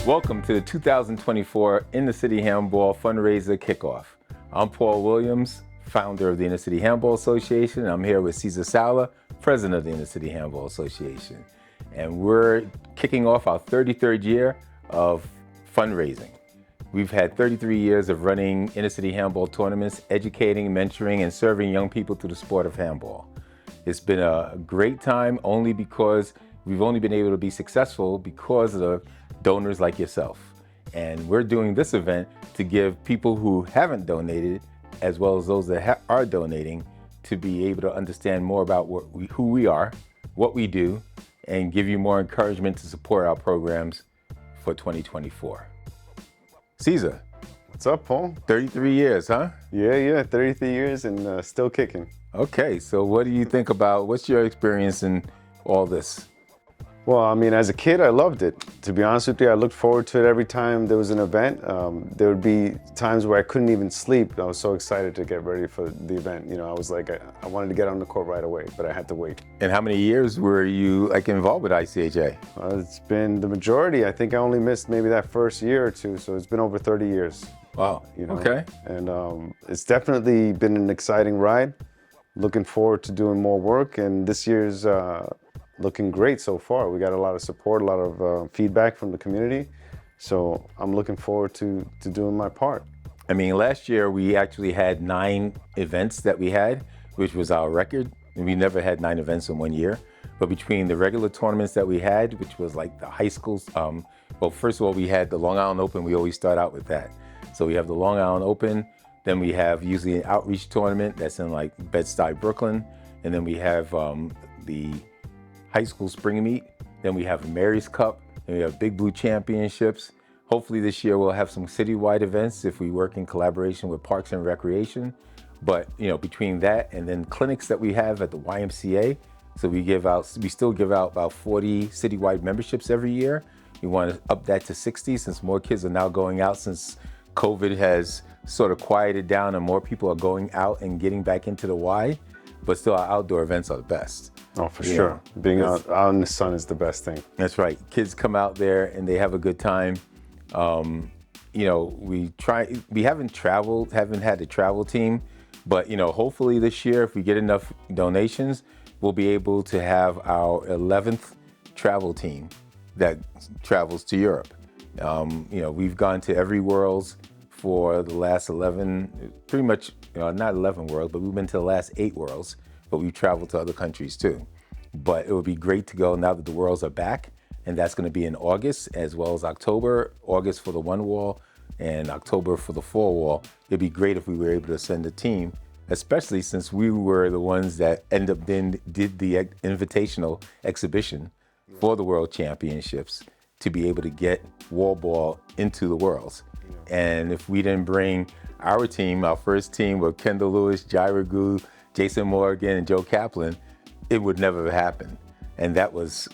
Welcome to the 2024 Inner City Handball Fundraiser Kickoff. I'm Paul Williams, founder of the Inner City Handball Association. I'm here with Cesar Sala, president of the Inner City Handball Association. And we're kicking off our 33rd year of fundraising. We've had 33 years of running inner city handball tournaments, educating, mentoring, and serving young people through the sport of handball. It's been a great time only because we've only been able to be successful because of the donors like yourself. And we're doing this event to give people who haven't donated, as well as those that are donating, to be able to understand more about who we are, what we do, and give you more encouragement to support our programs for 2024. Cesar. What's up, Paul? 33 years, huh? Yeah, 33 years and still kicking. Okay, so what do you think about, what's your experience in all this? Well, I mean, as a kid, I loved it. To be honest with you, I looked forward to it every time there was an event. There would be times where I couldn't even sleep. I was so excited to get ready for the event. You know, I was like, I wanted to get on the court right away, but I had to wait. And how many years were you involved with ICHA? It's been the majority. I think I only missed maybe that first year or two, so it's been over 30 years. Wow, you know? Okay. And it's definitely been an exciting ride. Looking forward to doing more work, and this year's looking great so far. We got a lot of support, a lot of feedback from the community. So I'm looking forward to doing my part. I mean, last year we actually had 9 events that we had, which was our record. And we never had 9 events in one year. But between the regular tournaments that we had, which was like the high schools, well, first of all, we had the Long Island Open. We always start out with that. So we have the Long Island Open. Then we have usually an outreach tournament that's in like Bed-Stuy, Brooklyn. And then we have the high school spring meet. Then we have Mary's Cup. And we have Big Blue Championships. Hopefully this year we'll have some citywide events if we work in collaboration with Parks and Recreation. But you know, between that and then clinics that we have at the YMCA, so we still give out about 40 citywide memberships every year. We want to up that to 60 since more kids are now going out since COVID has sort of quieted down and more people are going out and getting back into the Y. But still, our outdoor events are the best. Oh, for sure. Being out in the sun is the best thing. That's right. Kids come out there and they have a good time. You know, we haven't had a travel team, but you know, hopefully this year, if we get enough donations, we'll be able to have our 11th travel team that travels to Europe. You know, we've gone to every Worlds for the last 11, pretty much, not 11 Worlds, but we've been to the last 8 Worlds, but we've traveled to other countries too. But it would be great to go now that the Worlds are back, and that's going to be in August as well as October. August for the one wall and October for the 4 wall. It'd be great if we were able to send a team, especially since we were the ones that did the invitational exhibition for the World Championships to be able to get wall ball into the Worlds. And if we didn't bring our team, our first team with Kendall Lewis, Jaira Gu, Jason Morgan, and Joe Kaplan, it would never have happened. And that was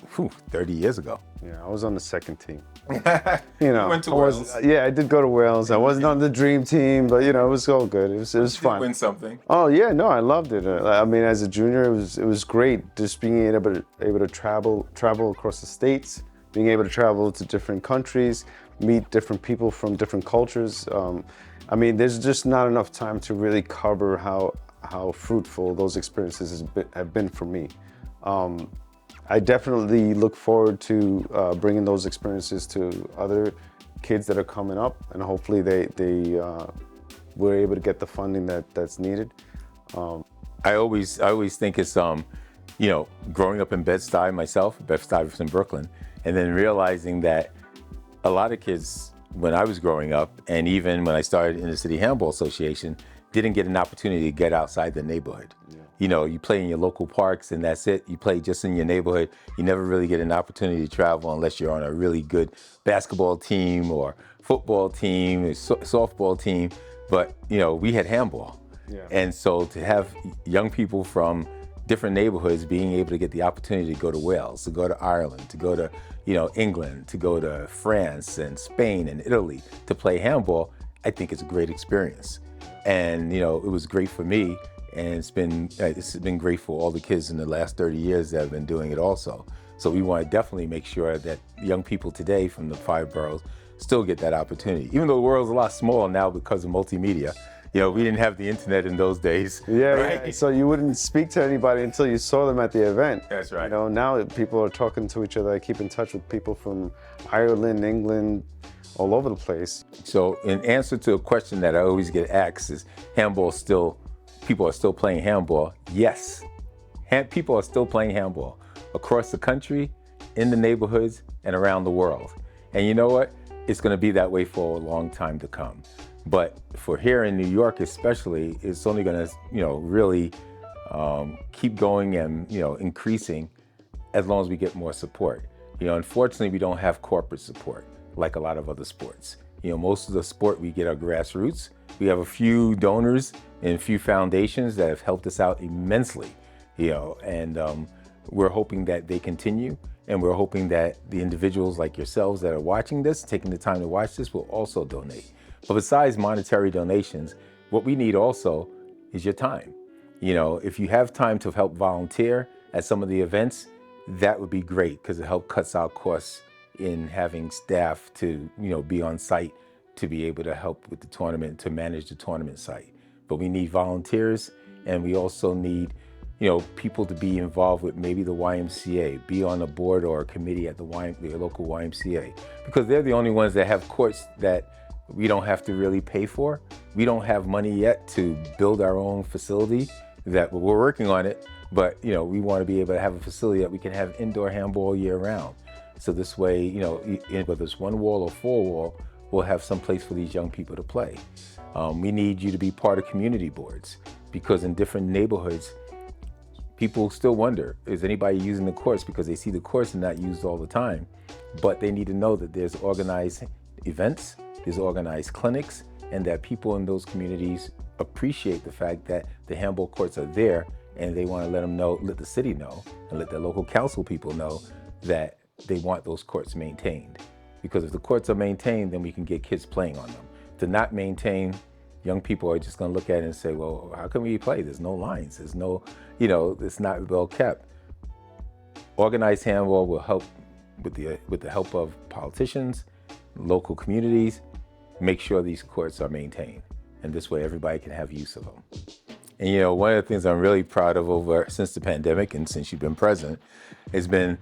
30 years ago. Yeah, I was on the second team. You went to Wales. Yeah, I did go to Wales. I wasn't on the dream team, but you know, it was all good. It was fun. Win something. Oh yeah, no, I loved it. I mean, as a junior, it was great just being able to travel across the states, being able to travel to different countries, meet different people from different cultures. I mean, there's just not enough time to really cover how fruitful those experiences have been for me. I definitely look forward to bringing those experiences to other kids that are coming up, and hopefully they were able to get the funding that's needed. I always think it's you know, growing up in Bed-Stuy myself, Bed-Stuy was in Brooklyn, and then realizing that a lot of kids when I was growing up, and even when I started in the City Handball Association, didn't get an opportunity to get outside the neighborhood. Yeah. You know, you play in your local parks and that's it. You play just in your neighborhood. You never really get an opportunity to travel unless you're on a really good basketball team or football team or softball team. But, you know, we had handball. Yeah. And so to have young people from different neighborhoods being able to get the opportunity to go to Wales, to go to Ireland, to go to, you know, England, to go to France and Spain and Italy to play handball, I think it's a great experience. And, you know, it was great for me, and it's been great for all the kids in the last 30 years that have been doing it also. So we want to definitely make sure that young people today from the 5 boroughs still get that opportunity. Even though the world's a lot smaller now because of multimedia. We didn't have the internet in those days. Yeah, right? yeah. So you wouldn't speak to anybody until you saw them at the event. That's right. Now people are talking to each other. I keep in touch with people from Ireland, England, all over the place. So in answer to a question that I always get asked is, people are still playing handball? Yes, people are still playing handball across the country, in the neighborhoods, and around the world. And you know what? It's going to be that way for a long time to come. But for here in New York especially, it's only going to, really keep going and, increasing as long as we get more support. Unfortunately, we don't have corporate support like a lot of other sports. Most of the sport we get are grassroots. We have a few donors and a few foundations that have helped us out immensely, and we're hoping that they continue. And we're hoping that the individuals like yourselves that are watching this, taking the time to watch this, will also donate. But besides monetary donations, what we need also is your time. If you have time to help volunteer at some of the events, that would be great because it helps cuts our costs in having staff to, be on site to be able to help with the tournament, to manage the tournament site. But we need volunteers, and we also need people to be involved with maybe the YMCA, be on a board or a committee at the local YMCA, because they're the only ones that have courts that we don't have to really pay for. We don't have money yet to build our own facility. That we're working on it, but we want to be able to have a facility that we can have indoor handball year round. So this way, whether it's one wall or four wall, we'll have some place for these young people to play. We need you to be part of community boards, because in different neighborhoods, people still wonder, is anybody using the courts? Because they see the courts are not used all the time. But they need to know that there's organized events, there's organized clinics, and that people in those communities appreciate the fact that the handball courts are there, and they want to let the city know, and let their local council people know that they want those courts maintained. Because if the courts are maintained, then we can get kids playing on them. To not maintain, young people are just going to look at it and say, well, how can we play? There's no lines. There's no, it's not well kept. Organized handball will help with the help of politicians, local communities, make sure these courts are maintained. And this way everybody can have use of them. And one of the things I'm really proud of since the pandemic and since you've been president has been,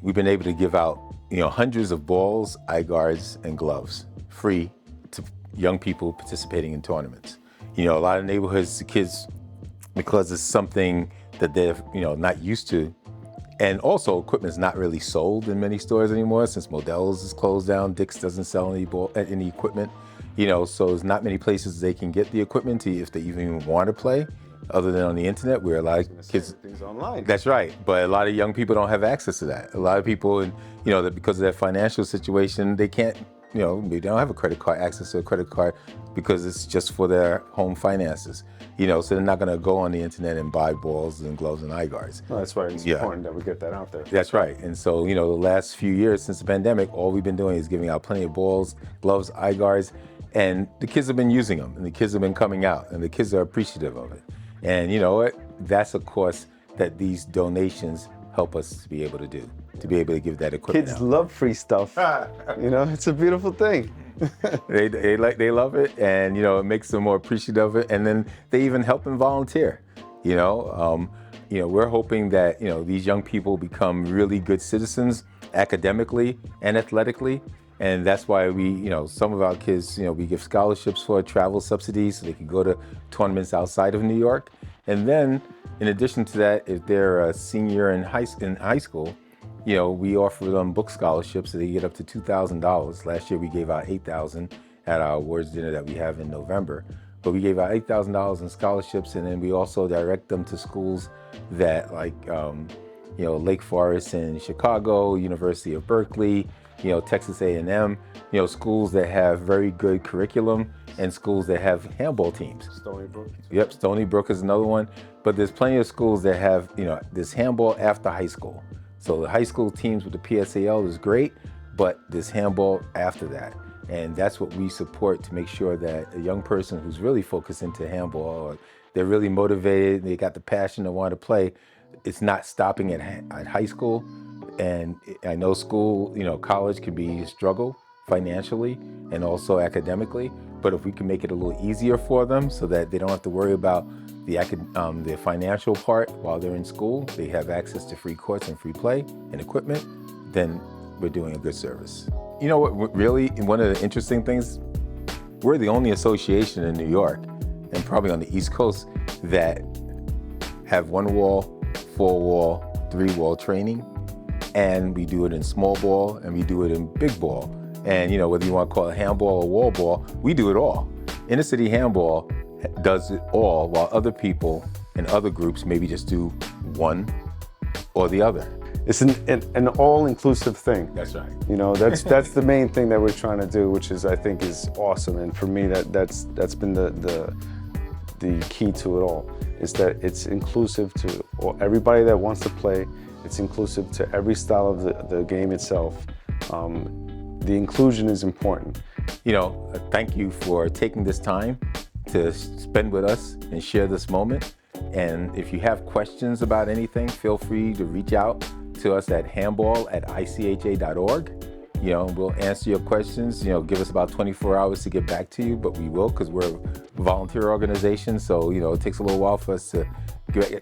we've been able to give out, hundreds of balls, eye guards, and gloves free to young people participating in tournaments. A lot of neighborhoods, the kids, because it's something that they're, not used to. And also equipment's not really sold in many stores anymore since Modell's is closed down. Dick's doesn't sell any equipment, so there's not many places they can get the equipment to if they even want to play, other than on the internet where a lot of kids. Things online. That's right, but a lot of young people don't have access to that. A lot of people, that because of their financial situation, they can't, they don't have access to a credit card because it's just for their home finances. So they're not going to go on the internet and buy balls and gloves and eye guards. Well, that's why it's important that we get that out there. That's right. And so, the last few years since the pandemic, all we've been doing is giving out plenty of balls, gloves, eye guards, and the kids have been using them, and the kids have been coming out, and the kids are appreciative of it. And you know what? That's a course that these donations help us to be able to do, to be able to give that equipment Kids out. love free stuff. It's a beautiful thing. They love it, and it makes them more appreciative of it, and then they even help them volunteer. We're hoping that these young people become really good citizens academically and athletically, and that's why we some of our kids we give scholarships for travel subsidies so they can go to tournaments outside of New York, and then in addition to that, if they're a senior in high school. We offer them book scholarships so they get up to $2,000. Last year we gave out $8,000 at our awards dinner that we have in November. But we gave out $8,000 in scholarships, and then we also direct them to schools that Lake Forest in Chicago, University of Berkeley, Texas A&M, schools that have very good curriculum and schools that have handball teams. Stony Brook. Yep, Stony Brook is another one. But there's plenty of schools that have, this handball after high school. So the high school teams with the PSAL is great, but there's handball after that. And that's what we support to make sure that a young person who's really focused into handball, or they're really motivated, they got the passion to want to play, it's not stopping at high school. And I know school, college can be a struggle financially and also academically. But if we can make it a little easier for them so that they don't have to worry about the financial part while they're in school, they have access to free courts and free play and equipment, then we're doing a good service. You know what, really, one of the interesting things, we're the only association in New York and probably on the East Coast that have 1-wall, 4-wall, 3-wall training. And we do it in small ball and we do it in big ball. And you know, whether you want to call it handball or wall ball, we do it all. Inner city handball does it all, while other people and other groups maybe just do one or the other. It's an all-inclusive thing. That's right. You know, that's the main thing that we're trying to do, which is, I think, is awesome. And for me, that's been the key to it all, is that it's inclusive to everybody that wants to play. It's inclusive to every style of the game itself. The inclusion is important. You know, thank you for taking this time to spend with us and share this moment. And if you have questions about anything, feel free to reach out to us at handball@ICHA.org. You know, we'll answer your questions. You know, give us about 24 hours to get back to you, but we will, because we're a volunteer organization. So, you know, it takes a little while for us to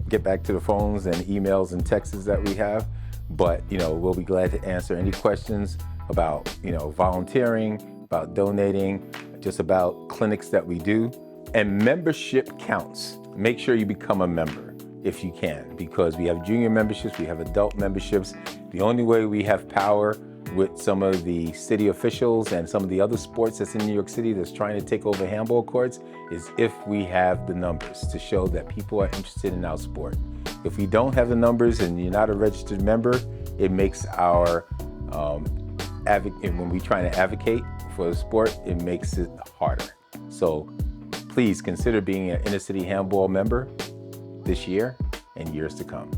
get back to the phones and emails and texts that we have. But, you know, we'll be glad to answer any questions about, you know, volunteering, about donating, just about clinics that we do. And membership counts. Make sure you become a member if you can, because we have junior memberships, we have adult memberships. The only way we have power with some of the city officials and some of the other sports that's in New York City that's trying to take over handball courts is if we have the numbers to show that people are interested in our sport. If we don't have the numbers and you're not a registered member, it makes our when we try to advocate for the sport, it makes it harder. So please consider being an inner city handball member this year and years to come.